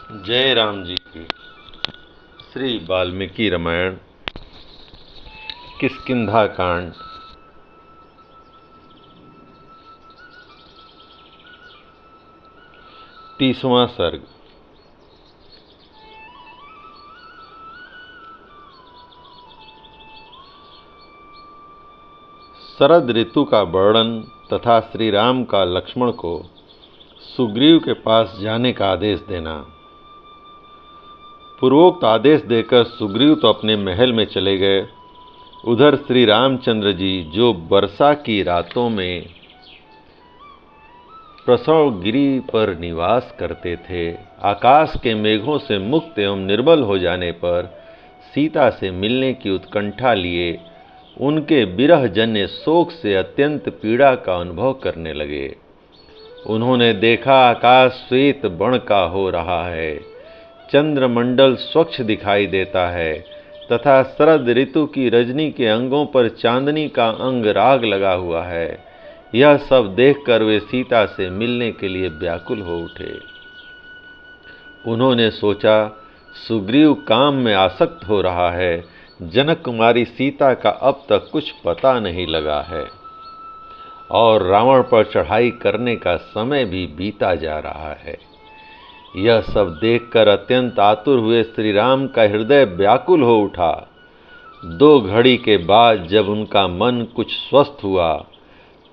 जय राम जी की। श्री वाल्मीकि रामायण किष्किंधा कांड। तीसवां सर्ग। शरद ऋतु का वर्णन तथा श्री राम का लक्ष्मण को सुग्रीव के पास जाने का आदेश देना। पूर्वोक्त आदेश देकर सुग्रीव तो अपने महल में चले गए। उधर श्री रामचंद्र जी जो वर्षा की रातों में प्रसवगिरी पर निवास करते थे, आकाश के मेघों से मुक्त एवं निर्मल हो जाने पर सीता से मिलने की उत्कंठा लिए उनके विरहजन्य शोक से अत्यंत पीड़ा का अनुभव करने लगे। उन्होंने देखा आकाश श्वेत बण का हो रहा है, चंद्रमंडल स्वच्छ दिखाई देता है तथा शरद ऋतु की रजनी के अंगों पर चांदनी का अंग राग लगा हुआ है। यह सब देखकर वे सीता से मिलने के लिए व्याकुल हो उठे। उन्होंने सोचा, सुग्रीव काम में आसक्त हो रहा है, जनक कुमारी सीता का अब तक कुछ पता नहीं लगा है और रावण पर चढ़ाई करने का समय भी बीता जा रहा है। यह सब देखकर अत्यंत आतुर हुए श्री राम का हृदय व्याकुल हो उठा। 2 घड़ी के बाद जब उनका मन कुछ स्वस्थ हुआ,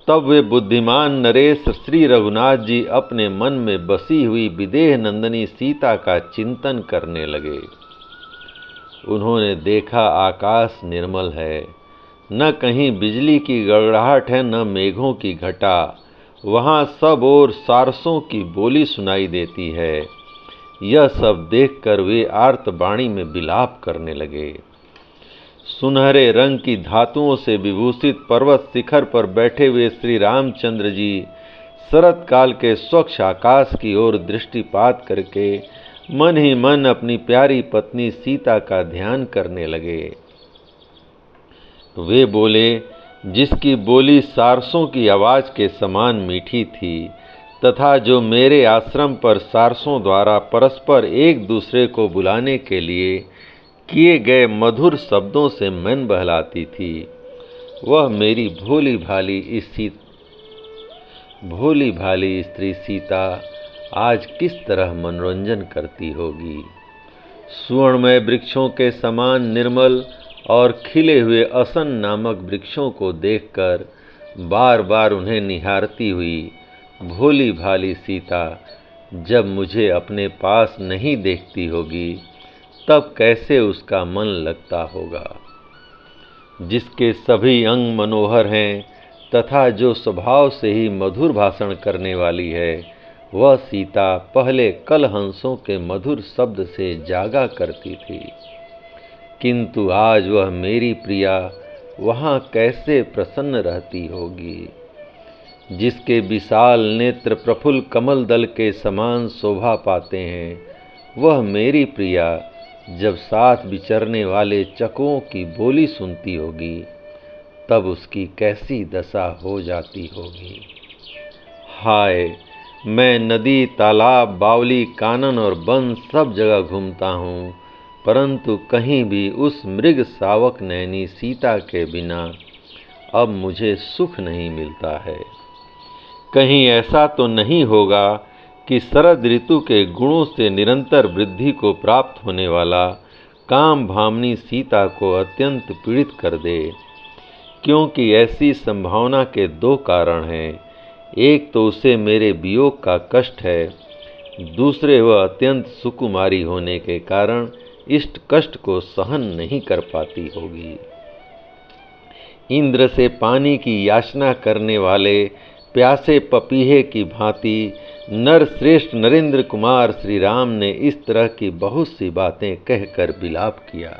तब वे बुद्धिमान नरेश श्री रघुनाथ जी अपने मन में बसी हुई विदेह नंदनी सीता का चिंतन करने लगे। उन्होंने देखा आकाश निर्मल है, न कहीं बिजली की गड़गड़ाहट है, न मेघों की घटा। वहाँ सब ओर सारसों की बोली सुनाई देती है। यह सब देखकर वे आर्तवाणी में विलाप करने लगे। सुनहरे रंग की धातुओं से विभूषित पर्वत शिखर पर बैठे हुए श्री रामचंद्र जी शरत काल के स्वच्छ आकाश की ओर दृष्टिपात करके मन ही मन अपनी प्यारी पत्नी सीता का ध्यान करने लगे। वे बोले, जिसकी बोली सारसों की आवाज के समान मीठी थी तथा जो मेरे आश्रम पर सारसों द्वारा परस्पर एक दूसरे को बुलाने के लिए किए गए मधुर शब्दों से मन बहलाती थी, वह मेरी भोली भाली स्त्री सीता आज किस तरह मनोरंजन करती होगी। सुवर्णमय वृक्षों के समान निर्मल और खिले हुए असन नामक वृक्षों को देखकर बार बार उन्हें निहारती हुई भोली भाली सीता जब मुझे अपने पास नहीं देखती होगी, तब कैसे उसका मन लगता होगा। जिसके सभी अंग मनोहर हैं तथा जो स्वभाव से ही मधुर भाषण करने वाली है, वह सीता पहले कलहंसों के मधुर शब्द से जागा करती थी, किंतु आज वह मेरी प्रिया वहाँ कैसे प्रसन्न रहती होगी। जिसके विशाल नेत्र प्रफुल्ल कमल दल के समान शोभा पाते हैं, वह मेरी प्रिया जब साथ विचरने वाले चकों की बोली सुनती होगी, तब उसकी कैसी दशा हो जाती होगी। हाय, मैं नदी, तालाब, बावली, कानन और वन सब जगह घूमता हूँ, परंतु कहीं भी उस मृग सावक नैनी सीता के बिना अब मुझे सुख नहीं मिलता है। कहीं ऐसा तो नहीं होगा कि शरद ऋतु के गुणों से निरंतर वृद्धि को प्राप्त होने वाला काम भामनी सीता को अत्यंत पीड़ित कर दे, क्योंकि ऐसी संभावना के 2 कारण हैं। एक तो उसे मेरे वियोग का कष्ट है, दूसरे वह अत्यंत सुकुमारी होने के कारण इष्ट कष्ट को सहन नहीं कर पाती होगी। इंद्र से पानी की याचना करने वाले प्यासे पपीहे की भांति नर श्रेष्ठ नरेंद्र कुमार श्री राम ने इस तरह की बहुत सी बातें कहकर विलाप किया।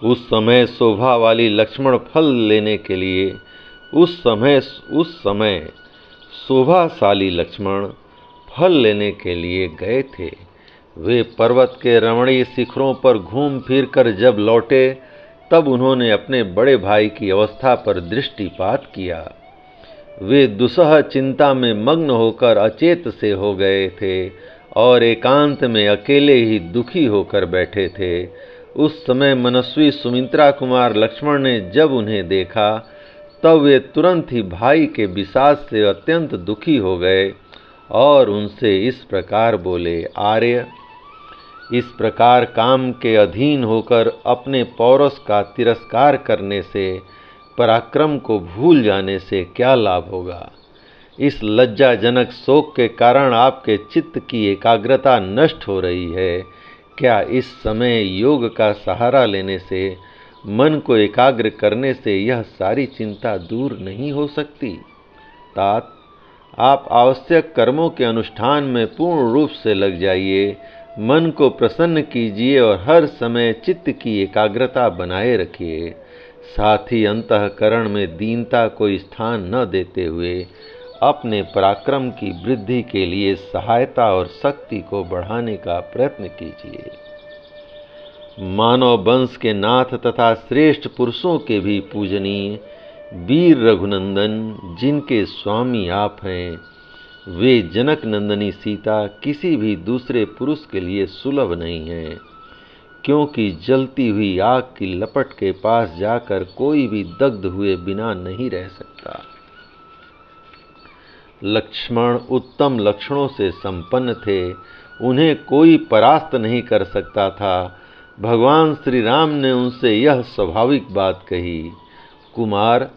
उस समय शोभा वाली लक्ष्मण फल लेने के लिए उस समय शोभाशाली लक्ष्मण फल लेने के लिए गए थे। वे पर्वत के रमणीय शिखरों पर घूम फिर कर जब लौटे, तब उन्होंने अपने बड़े भाई की अवस्था पर दृष्टिपात किया। वे दुसह चिंता में मग्न होकर अचेत से हो गए थे और एकांत में अकेले ही दुखी होकर बैठे थे। उस समय मनस्वी सुमित्रा कुमार लक्ष्मण ने जब उन्हें देखा तब वे तुरंत ही भाई के विषाद से अत्यंत दुखी हो गए और उनसे इस प्रकार बोले, आर्य, इस प्रकार काम के अधीन होकर अपने पौरुष का तिरस्कार करने से, पराक्रम को भूल जाने से क्या लाभ होगा। इस लज्जाजनक शोक के कारण आपके चित्त की एकाग्रता नष्ट हो रही है। क्या इस समय योग का सहारा लेने से, मन को एकाग्र करने से यह सारी चिंता दूर नहीं हो सकती। तात, आप आवश्यक कर्मों के अनुष्ठान में पूर्ण रूप से लग जाइए, मन को प्रसन्न कीजिए और हर समय चित्त की एकाग्रता बनाए रखिए। साथ ही अंतःकरण में दीनता को स्थान न देते हुए अपने पराक्रम की वृद्धि के लिए सहायता और शक्ति को बढ़ाने का प्रयत्न कीजिए। मानव वंश के नाथ तथा श्रेष्ठ पुरुषों के भी पूजनीय वीर रघुनंदन, जिनके स्वामी आप हैं, वे जनक नंदनी सीता किसी भी दूसरे पुरुष के लिए सुलभ नहीं हैं, क्योंकि जलती हुई आग की लपट के पास जाकर कोई भी दग्ध हुए बिना नहीं रह सकता। लक्ष्मण उत्तम लक्षणों से संपन्न थे, उन्हें कोई परास्त नहीं कर सकता था। भगवान श्री राम ने उनसे यह स्वाभाविक बात कही, कुमार,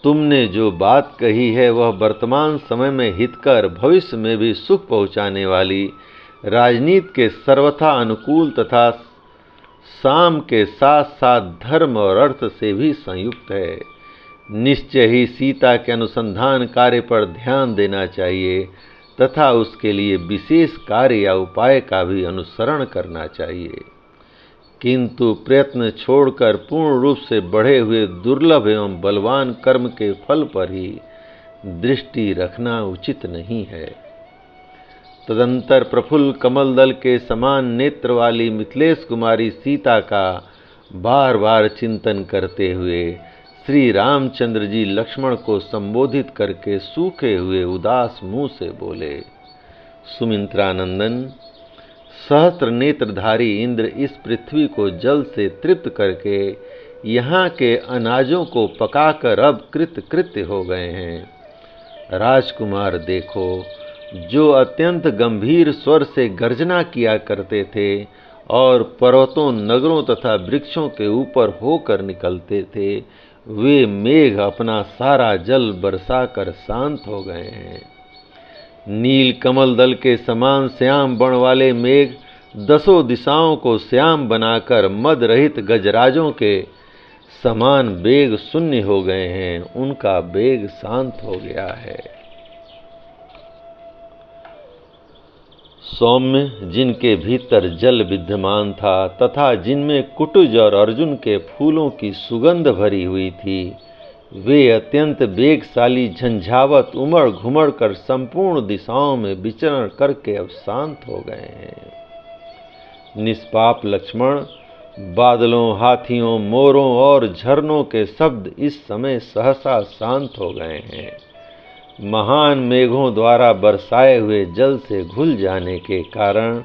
तुमने जो बात कही है वह वर्तमान समय में हितकर भविष्य में भी सुख पहुँचाने वाली, राजनीति के सर्वथा अनुकूल तथा साम के साथ साथ धर्म और अर्थ से भी संयुक्त है। निश्चय ही सीता के अनुसंधान कार्य पर ध्यान देना चाहिए तथा उसके लिए विशेष कार्य या उपाय का भी अनुसरण करना चाहिए, किंतु प्रयत्न छोड़कर पूर्ण रूप से बढ़े हुए दुर्लभ एवं बलवान कर्म के फल पर ही दृष्टि रखना उचित नहीं है। तदंतर प्रफुल्ल कमल दल के समान नेत्र वाली मिथिलेश कुमारी सीता का बार बार चिंतन करते हुए श्री रामचंद्र जी लक्ष्मण को संबोधित करके सूखे हुए उदास मुंह से बोले, सुमित्रानंदन, सहस्त्र नेत्रधारी इंद्र इस पृथ्वी को जल से तृप्त करके यहाँ के अनाजों को पकाकर अब कृतकृत्य हो गए हैं। राजकुमार देखो, जो अत्यंत गंभीर स्वर से गर्जना किया करते थे और पर्वतों, नगरों तथा वृक्षों के ऊपर होकर निकलते थे, वे मेघ अपना सारा जल बरसाकर शांत हो गए हैं। नील कमल दल के समान श्याम बण वाले मेघ दसों दिशाओं को श्याम बनाकर मद रहित गजराजों के समान वेग शून्य हो गए हैं, उनका वेग शांत हो गया है। सौम्य, जिनके भीतर जल विद्यमान था तथा जिनमें कुटुज और अर्जुन के फूलों की सुगंध भरी हुई थी, वे अत्यंत वेगशाली झंझावत उमड़ घुमड़ कर संपूर्ण दिशाओं में विचरण करके अब शांत हो गए हैं। निष्पाप लक्ष्मण, बादलों, हाथियों, मोरों और झरनों के शब्द इस समय सहसा शांत हो गए हैं। महान मेघों द्वारा बरसाए हुए जल से घुल जाने के कारण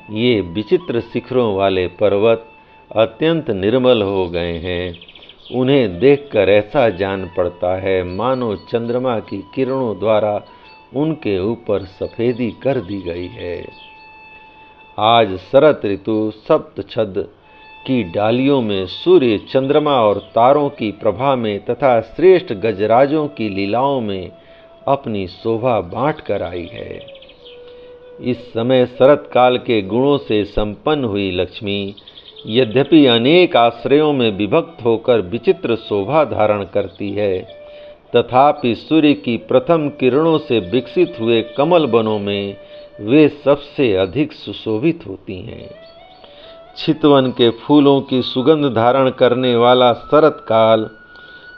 ये विचित्र शिखरों वाले पर्वत अत्यंत निर्मल हो गए हैं। उन्हें देखकर ऐसा जान पड़ता है मानो चंद्रमा की किरणों द्वारा उनके ऊपर सफेदी कर दी गई है। आज शरत ऋतु सप्तछद की डालियों में सूर्य, चंद्रमा और तारों की प्रभा में तथा श्रेष्ठ गजराजों की लीलाओं में अपनी शोभा बांट कर आई है। इस समय शरत काल के गुणों से संपन्न हुई लक्ष्मी यद्यपि अनेक आश्रयों में विभक्त होकर विचित्र शोभा धारण करती है, तथापि सूर्य की प्रथम किरणों से विकसित हुए कमल बनों में वे सबसे अधिक सुशोभित होती हैं। चितवन के फूलों की सुगंध धारण करने वाला शरत काल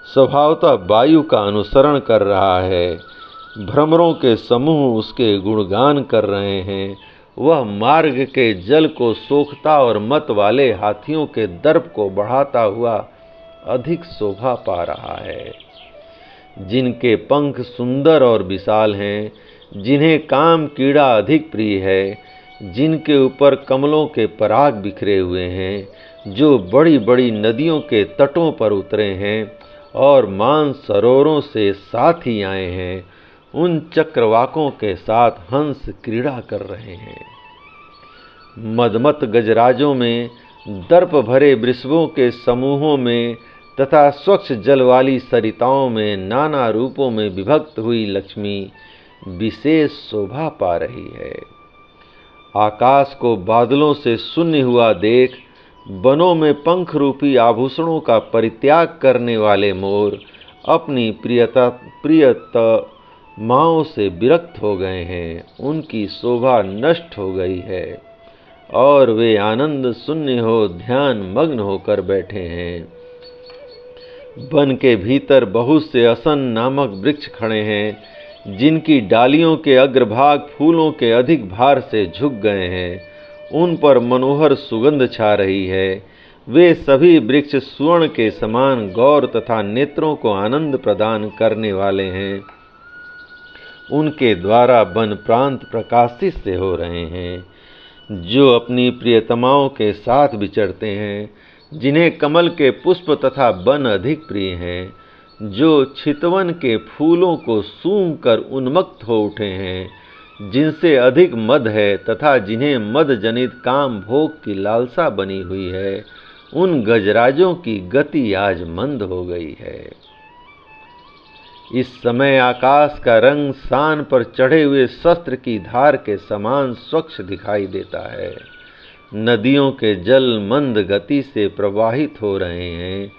स्वभावतः वायु का अनुसरण कर रहा है। भ्रमरों के समूह उसके गुणगान कर रहे हैं। वह मार्ग के जल को सोखता और मत वाले हाथियों के दर्प को बढ़ाता हुआ अधिक शोभा पा रहा है। जिनके पंख सुंदर और विशाल हैं, जिन्हें काम कीड़ा अधिक प्रिय है, जिनके ऊपर कमलों के पराग बिखरे हुए हैं, जो बड़ी बड़ी नदियों के तटों पर उतरे हैं और मानसरोवरों से साथ ही आए हैं, उन चक्रवाकों के साथ हंस क्रीड़ा कर रहे हैं। मदमत गजराजों में, दर्प भरे वृषभों के समूहों में तथा स्वच्छ जल वाली सरिताओं में नाना रूपों में विभक्त हुई लक्ष्मी विशेष शोभा पा रही है। आकाश को बादलों से शून्य हुआ देख वनों में पंख रूपी आभूषणों का परित्याग करने वाले मोर अपनी प्रियतमाओं से विरक्त हो गए हैं। उनकी शोभा नष्ट हो गई है और वे आनंद शून्य हो ध्यान मग्न होकर बैठे हैं। वन के भीतर बहुत से असन नामक वृक्ष खड़े हैं, जिनकी डालियों के अग्रभाग फूलों के अधिक भार से झुक गए हैं। उन पर मनोहर सुगंध छा रही है। वे सभी वृक्ष स्वर्ण के समान गौर तथा नेत्रों को आनंद प्रदान करने वाले हैं। उनके द्वारा वन प्रांत प्रकाशित से हो रहे हैं। जो अपनी प्रियतमाओं के साथ विचरते हैं, जिन्हें कमल के पुष्प तथा वन अधिक प्रिय हैं, जो चितवन के फूलों को सूंघ कर उन्मत्त हो उठे हैं, जिनसे अधिक मद है तथा जिन्हें मद जनित काम भोग की लालसा बनी हुई है, उन गजराजों की गति आज मंद हो गई है। इस समय आकाश का रंग सान पर चढ़े हुए शस्त्र की धार के समान स्वच्छ दिखाई देता है। नदियों के जल मंद गति से प्रवाहित हो रहे हैं।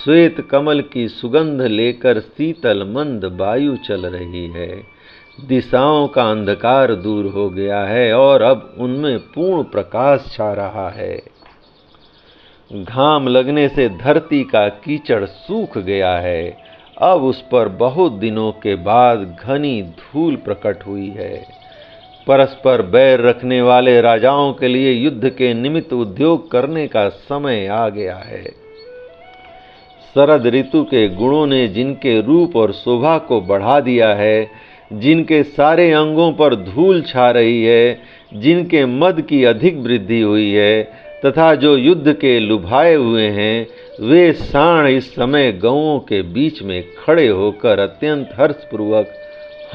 श्वेत कमल की सुगंध लेकर शीतल मंद वायु चल रही है। दिशाओं का अंधकार दूर हो गया है और अब उनमें पूर्ण प्रकाश छा रहा है। घाम लगने से धरती का कीचड़ सूख गया है। अब उस पर बहुत दिनों के बाद घनी धूल प्रकट हुई है। परस्पर बैर रखने वाले राजाओं के लिए युद्ध के निमित्त उद्योग करने का समय आ गया है। शरद ऋतु के गुणों ने जिनके रूप और शोभा को बढ़ा दिया है, जिनके सारे अंगों पर धूल छा रही है, जिनके मद की अधिक वृद्धि हुई है तथा जो युद्ध के लुभाए हुए हैं, वे साण इस समय गौओं के बीच में खड़े होकर अत्यंत हर्षपूर्वक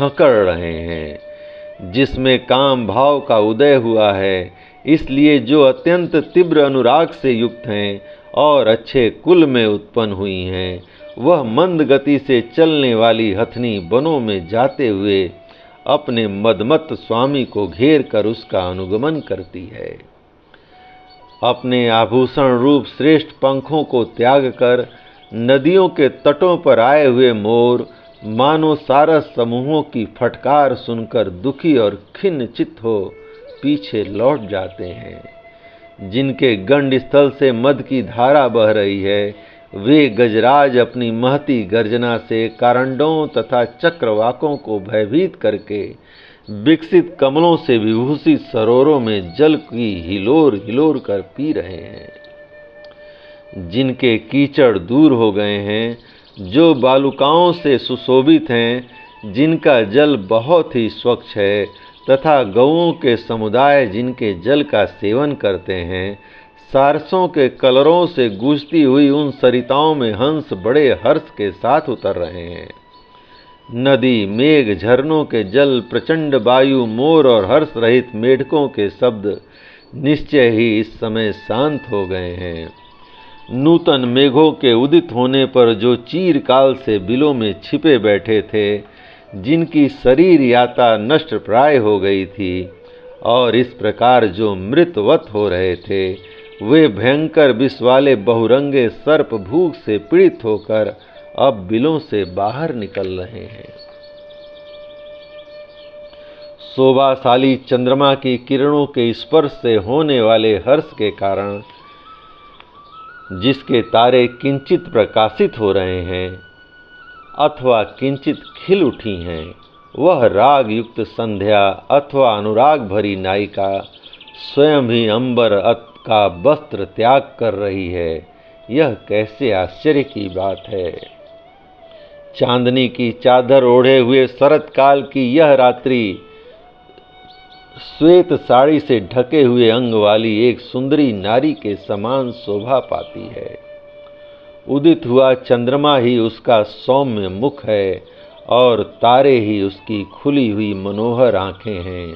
हंकड़ रहे हैं। जिसमें काम भाव का उदय हुआ है, इसलिए जो अत्यंत तीव्र अनुराग से युक्त हैं और अच्छे कुल में उत्पन्न हुई हैं, वह मंद गति से चलने वाली हथनी वनों में जाते हुए अपने मदमत्त स्वामी को घेर कर उसका अनुगमन करती है। अपने आभूषण रूप श्रेष्ठ पंखों को त्याग कर नदियों के तटों पर आए हुए मोर मानो सारस समूहों की फटकार सुनकर दुखी और खिन्न चित्त हो पीछे लौट जाते हैं। जिनके गंड स्थल से मद की धारा बह रही है, वे गजराज अपनी महती गर्जना से कारंडों तथा चक्रवाकों को भयभीत करके विकसित कमलों से विभूषित सरोवरों में जल की हिलोर हिलोर कर पी रहे हैं। जिनके कीचड़ दूर हो गए हैं, जो बालुकाओं से सुशोभित हैं, जिनका जल बहुत ही स्वच्छ है तथा गौओं के समुदाय जिनके जल का सेवन करते हैं, सारसों के कलरों से गूंजती हुई उन सरिताओं में हंस बड़े हर्ष के साथ उतर रहे हैं। नदी, मेघ, झरनों के जल, प्रचंड वायु, मोर और हर्ष रहित मेढकों के शब्द निश्चय ही इस समय शांत हो गए हैं। नूतन मेघों के उदित होने पर जो चीरकाल से बिलों में छिपे बैठे थे, जिनकी शरीर यात्रा नष्ट प्राय हो गई थी और इस प्रकार जो मृतवत हो रहे थे, वे भयंकर विष वाले बहुरंगे सर्प भूख से पीड़ित होकर अब बिलों से बाहर निकल रहे हैं। शोभाशाली चंद्रमा की किरणों के स्पर्श से होने वाले हर्ष के कारण जिसके तारे किंचित प्रकाशित हो रहे हैं अथवा किंचित खिल उठी हैं, वह राग युक्त संध्या अथवा अनुराग भरी नायिका स्वयं ही अंबर का वस्त्र त्याग कर रही है। यह कैसे आश्चर्य की बात है। चांदनी की चादर ओढ़े हुए शरत काल की यह रात्रि श्वेत साड़ी से ढके हुए अंग वाली एक सुंदरी नारी के समान शोभा पाती है। उदित हुआ चंद्रमा ही उसका सौम्य मुख है और तारे ही उसकी खुली हुई मनोहर आंखें हैं।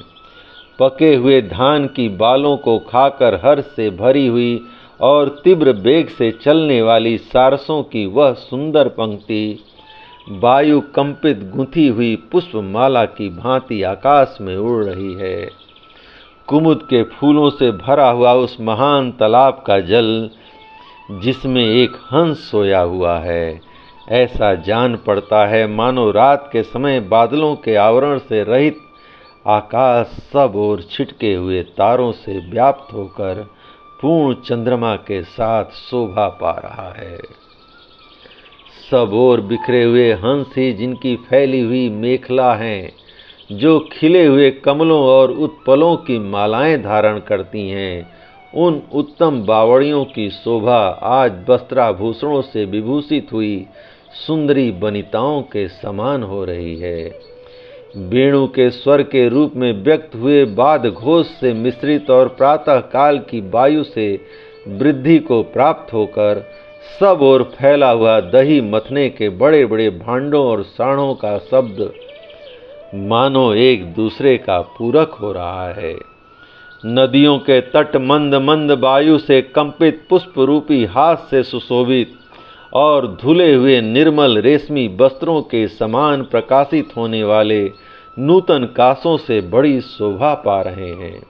पके हुए धान की बालों को खाकर हर्ष से भरी हुई और तीव्र वेग से चलने वाली सारसों की वह सुंदर पंक्ति वायु कंपित गुंथी हुई पुष्पमाला की भांति आकाश में उड़ रही है। कुमुद के फूलों से भरा हुआ उस महान तालाब का जल जिसमें एक हंस सोया हुआ है, ऐसा जान पड़ता है मानो रात के समय बादलों के आवरण से रहित आकाश सब ओर छिटके हुए तारों से व्याप्त होकर पूर्ण चंद्रमा के साथ शोभा पा रहा है। सब ओर बिखरे हुए हंस ही जिनकी फैली हुई मेखला हैं, जो खिले हुए कमलों और उत्पलों की मालाएं धारण करती हैं, उन उत्तम बावड़ियों की शोभा आज वस्त्राभूषणों से विभूषित हुई सुंदरी वनिताओं के समान हो रही है। वेणु के स्वर के रूप में व्यक्त हुए बाद घोष से मिश्रित और प्रातः काल की वायु से वृद्धि को प्राप्त होकर सब ओर फैला हुआ दही मथने के बड़े बड़े भांडों और साणों का शब्द मानो एक दूसरे का पूरक हो रहा है। नदियों के तट मंद मंद वायु से कंपित पुष्प रूपी हाथ से सुशोभित और धुले हुए निर्मल रेशमी वस्त्रों के समान प्रकाशित होने वाले नूतन कासों से बड़ी शोभा पा रहे हैं।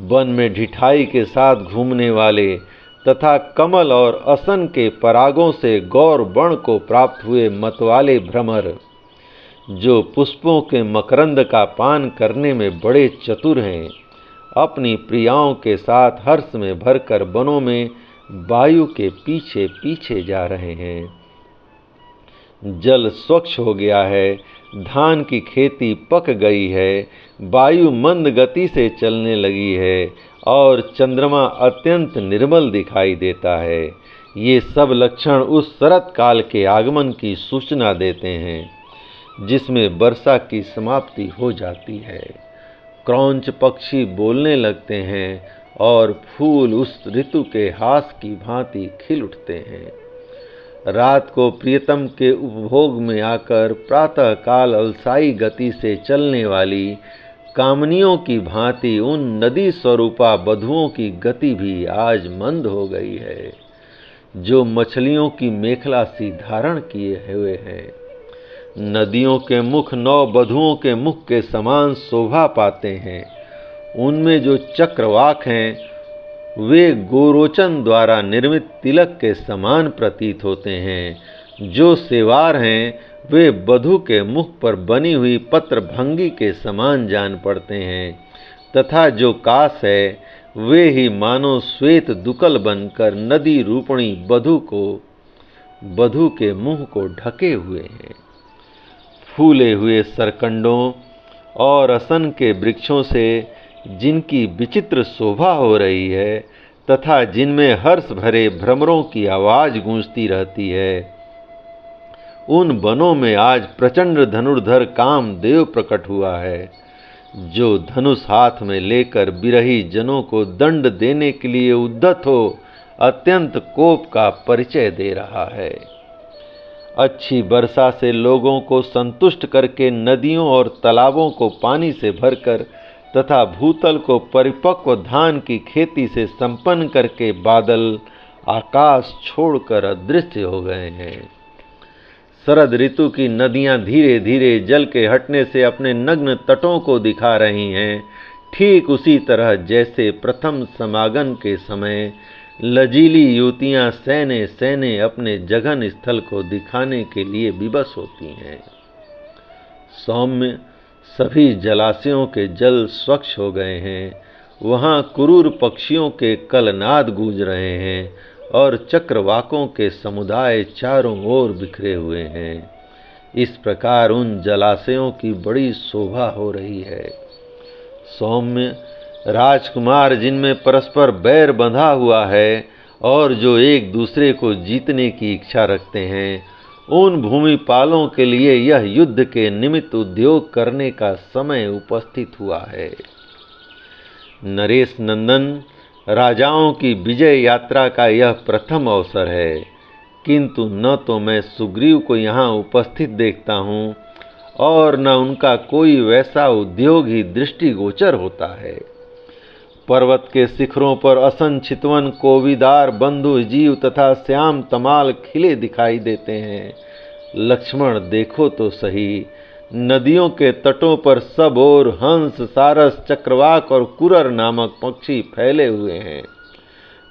वन में ढिठाई के साथ घूमने वाले तथा कमल और असन के परागों से गौर वर्ण को प्राप्त हुए मतवाले भ्रमर, जो पुष्पों के मकरंद का पान करने में बड़े चतुर हैं, अपनी प्रियाओं के साथ हर्ष में भरकर वनों में वायु के पीछे पीछे जा रहे हैं। जल स्वच्छ हो गया है, धान की खेती पक गई है, वायु मंद गति से चलने लगी है और चंद्रमा अत्यंत निर्मल दिखाई देता है। ये सब लक्षण उस शरत काल के आगमन की सूचना देते हैं जिसमें वर्षा की समाप्ति हो जाती है। क्रौंच पक्षी बोलने लगते हैं और फूल उस ऋतु के हास की भांति खिल उठते हैं। रात को प्रियतम के उपभोग में आकर प्रातः काल अलसाई गति से चलने वाली कामनियों की भांति उन नदी स्वरूपा वधुओं की गति भी आज मंद हो गई है, जो मछलियों की मेखला सी धारण किए हुए हैं। नदियों के मुख नौ वधुओं के मुख के समान शोभा पाते हैं। उनमें जो चक्रवाक हैं वे गोरोचन द्वारा निर्मित तिलक के समान प्रतीत होते हैं। जो सेवार हैं वे वधु के मुख पर बनी हुई पत्र भंगी के समान जान पड़ते हैं तथा जो कास है वे ही मानो श्वेत दुकल बनकर नदी रूपणी वधु के मुंह को ढके हुए हैं। फूले हुए सरकंडों और असन के वृक्षों से जिनकी विचित्र शोभा हो रही है तथा जिनमें हर्ष भरे भ्रमरों की आवाज गूंजती रहती है, उन वनों में आज प्रचंड धनुर्धर कामदेव प्रकट हुआ है, जो धनुष हाथ में लेकर विरही जनों को दंड देने के लिए उद्यत हो अत्यंत कोप का परिचय दे रहा है। अच्छी वर्षा से लोगों को संतुष्ट करके नदियों और तालाबों को पानी से भरकर तथा भूतल को परिपक्व धान की खेती से संपन्न करके बादल आकाश छोड़कर अदृश्य हो गए हैं। शरद ऋतु की नदियां धीरे धीरे जल के हटने से अपने नग्न तटों को दिखा रही हैं, ठीक उसी तरह जैसे प्रथम समागम के समय लजीली युवतियां सैने सैने अपने जघन स्थल को दिखाने के लिए विवश होती हैं। सौम्य सभी जलाशयों के जल स्वच्छ हो गए हैं। वहाँ क्रूर पक्षियों के कलनाद गूंज रहे हैं और चक्रवाकों के समुदाय चारों ओर बिखरे हुए हैं। इस प्रकार उन जलाशयों की बड़ी शोभा हो रही है। सौम्य राजकुमार जिनमें परस्पर बैर बंधा हुआ है और जो एक दूसरे को जीतने की इच्छा रखते हैं, उन भूमिपालों के लिए यह युद्ध के निमित्त उद्योग करने का समय उपस्थित हुआ है। नरेश नंदन, राजाओं की विजय यात्रा का यह प्रथम अवसर है, किंतु न तो मैं सुग्रीव को यहाँ उपस्थित देखता हूँ और न उनका कोई वैसा उद्योग ही दृष्टिगोचर होता है। पर्वत के शिखरों पर असन चितवन, कोविदार, बंधु जीव तथा श्याम तमाल खिले दिखाई देते हैं। लक्ष्मण देखो तो सही, नदियों के तटों पर सब ओर हंस, सारस, चक्रवाक और कुरर नामक पक्षी फैले हुए हैं।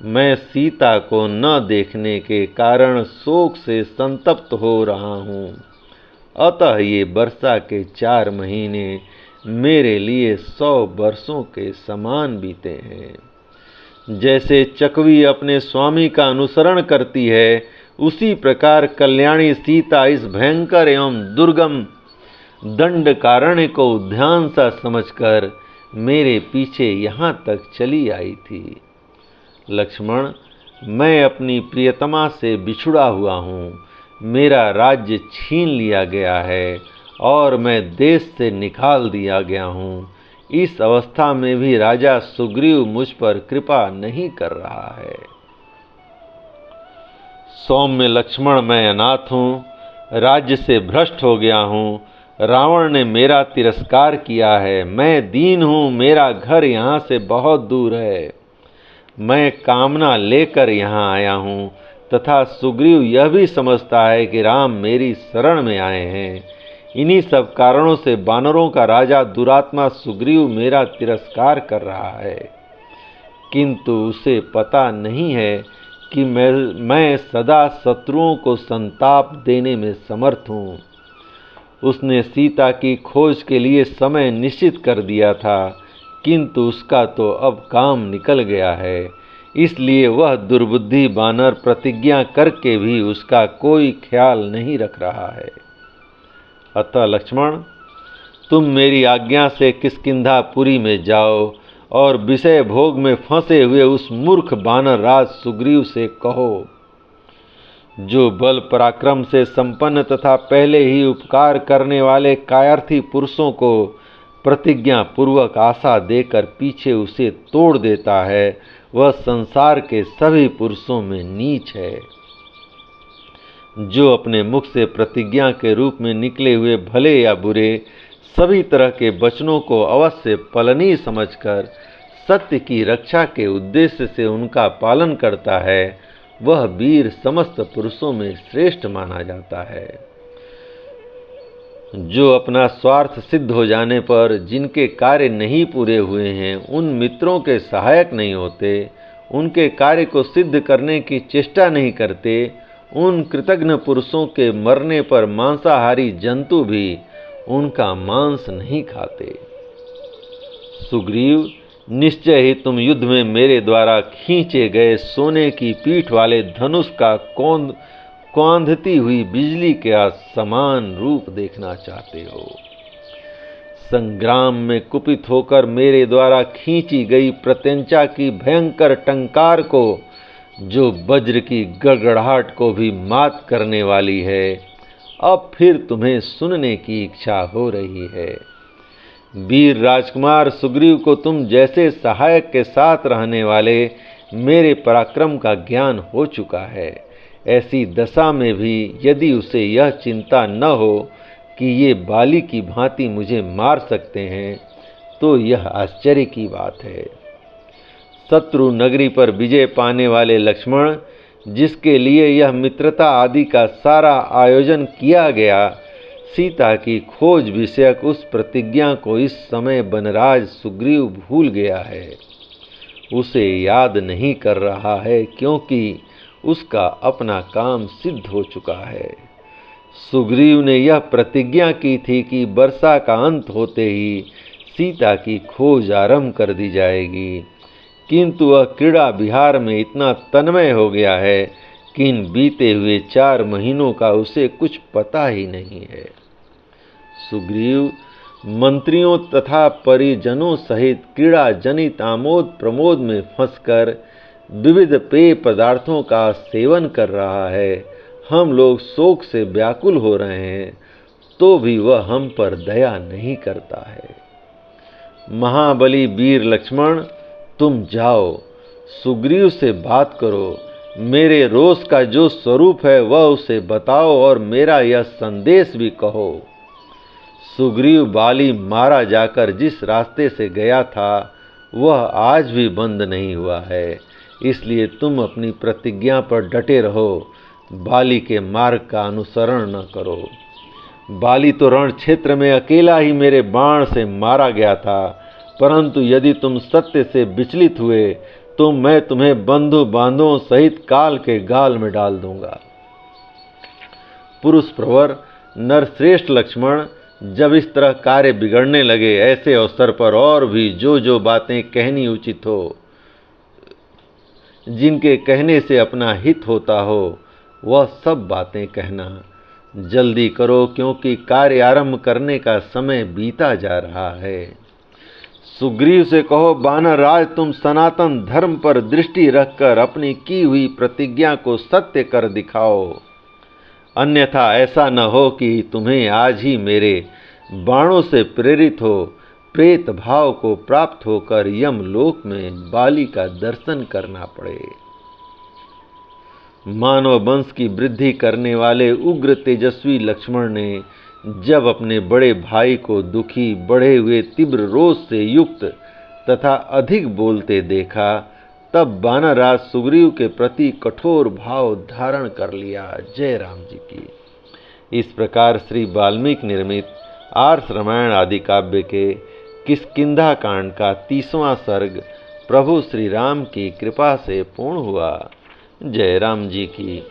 मैं सीता को न देखने के कारण शोक से संतप्त हो रहा हूँ। अतः ये वर्षा के 4 महीने मेरे लिए 100 वर्षों के समान बीते हैं। जैसे चकवी अपने स्वामी का अनुसरण करती है, उसी प्रकार कल्याणी सीता इस भयंकर एवं दुर्गम दंडकारण्य को उद्यान सा समझकर मेरे पीछे यहाँ तक चली आई थी। लक्ष्मण, मैं अपनी प्रियतमा से बिछुड़ा हुआ हूँ। मेरा राज्य छीन लिया गया है और मैं देश से निकाल दिया गया हूँ। इस अवस्था में भी राजा सुग्रीव मुझ पर कृपा नहीं कर रहा है। सौम्य लक्ष्मण, मैं अनाथ हूँ, राज्य से भ्रष्ट हो गया हूँ। रावण ने मेरा तिरस्कार किया है। मैं दीन हूँ, मेरा घर यहाँ से बहुत दूर है। मैं कामना लेकर यहाँ आया हूँ तथा सुग्रीव यह भी समझता है कि राम मेरी शरण में आए हैं। इन्हीं सब कारणों से वानरों का राजा दुरात्मा सुग्रीव मेरा तिरस्कार कर रहा है, किंतु उसे पता नहीं है कि मैं सदा शत्रुओं को संताप देने में समर्थ हूँ। उसने सीता की खोज के लिए समय निश्चित कर दिया था, किंतु उसका तो अब काम निकल गया है। इसलिए वह दुर्बुद्धि वानर प्रतिज्ञा करके भी उसका कोई ख्याल नहीं रख रहा है। अतः लक्ष्मण, तुम मेरी आज्ञा से किष्किंधापुरी में जाओ और विषय भोग में फंसे हुए उस मूर्ख वानर राज सुग्रीव से कहो, जो बल पराक्रम से संपन्न तथा पहले ही उपकार करने वाले कायर्थी पुरुषों को प्रतिज्ञा पूर्वक आशा देकर पीछे उसे तोड़ देता है, वह संसार के सभी पुरुषों में नीच है। जो अपने मुख से प्रतिज्ञा के रूप में निकले हुए भले या बुरे सभी तरह के वचनों को अवश्य फलनीय समझकर सत्य की रक्षा के उद्देश्य से उनका पालन करता है, वह वीर समस्त पुरुषों में श्रेष्ठ माना जाता है। जो अपना स्वार्थ सिद्ध हो जाने पर जिनके कार्य नहीं पूरे हुए हैं, उन मित्रों के सहायक नहीं होते, उनके कार्य को सिद्ध करने की चेष्टा नहीं करते, उन कृतघ्न पुरुषों के मरने पर मांसाहारी जंतु भी उनका मांस नहीं खाते। सुग्रीव, निश्चय ही तुम युद्ध में मेरे द्वारा खींचे गए सोने की पीठ वाले धनुष का कौंधती हुई बिजली के समान रूप देखना चाहते हो। संग्राम में कुपित होकर मेरे द्वारा खींची गई प्रत्यंचा की भयंकर टंकार को, जो वज्र की गड़गड़ाहट को भी मात करने वाली है, अब फिर तुम्हें सुनने की इच्छा हो रही है। वीर राजकुमार सुग्रीव को तुम जैसे सहायक के साथ रहने वाले मेरे पराक्रम का ज्ञान हो चुका है। ऐसी दशा में भी यदि उसे यह चिंता न हो कि ये बाली की भांति मुझे मार सकते हैं, तो यह आश्चर्य की बात है। शत्रु नगरी पर विजय पाने वाले लक्ष्मण, जिसके लिए यह मित्रता आदि का सारा आयोजन किया गया, सीता की खोज विषयक उस प्रतिज्ञा को इस समय वनराज सुग्रीव भूल गया है। उसे याद नहीं कर रहा है, क्योंकि उसका अपना काम सिद्ध हो चुका है। सुग्रीव ने यह प्रतिज्ञा की थी कि वर्षा का अंत होते ही सीता की खोज आरंभ कर दी जाएगी, किंतु वह क्रीड़ा विहार में इतना तन्मय हो गया है कि इन बीते हुए 4 महीनों का उसे कुछ पता ही नहीं है। सुग्रीव मंत्रियों तथा परिजनों सहित क्रीड़ा जनित आमोद प्रमोद में फंसकर विविध पेय पदार्थों का सेवन कर रहा है। हम लोग शोक से व्याकुल हो रहे हैं, तो भी वह हम पर दया नहीं करता है। महाबली वीर लक्ष्मण, तुम जाओ, सुग्रीव से बात करो, मेरे रोष का जो स्वरूप है वह उसे बताओ और मेरा यह संदेश भी कहो। सुग्रीव बाली मारा जाकर जिस रास्ते से गया था वह आज भी बंद नहीं हुआ है, इसलिए तुम अपनी प्रतिज्ञा पर डटे रहो, बाली के मार्ग का अनुसरण न करो। बाली तो रण क्षेत्र में अकेला ही मेरे बाण से मारा गया था, परंतु यदि तुम सत्य से विचलित हुए तो मैं तुम्हें बंधु बांधों सहित काल के गाल में डाल दूंगा। पुरुष प्रवर नरश्रेष्ठ लक्ष्मण, जब इस तरह कार्य बिगड़ने लगे, ऐसे अवसर पर और भी जो जो बातें कहनी उचित हो, जिनके कहने से अपना हित होता हो, वह सब बातें कहना। जल्दी करो, क्योंकि कार्य आरंभ करने का समय बीता जा रहा है। सुग्रीव से कहो, वानर राज, तुम सनातन धर्म पर दृष्टि रखकर अपनी की हुई प्रतिज्ञा को सत्य कर दिखाओ, अन्यथा ऐसा न हो कि तुम्हें आज ही मेरे बाणों से प्रेरित हो प्रेत भाव को प्राप्त होकर यमलोक में बाली का दर्शन करना पड़े। मानव वंश की वृद्धि करने वाले उग्र तेजस्वी लक्ष्मण ने जब अपने बड़े भाई को दुखी, बढ़े हुए तीव्र रोष से युक्त तथा अधिक बोलते देखा, तब वानरराज सुग्रीव के प्रति कठोर भाव धारण कर लिया। जय राम जी की। इस प्रकार श्री वाल्मीकि निर्मित आर्ष रामायण आदि काव्य के किष्किंधा कांड का 30वां सर्ग प्रभु श्री राम की कृपा से पूर्ण हुआ। जय राम जी की।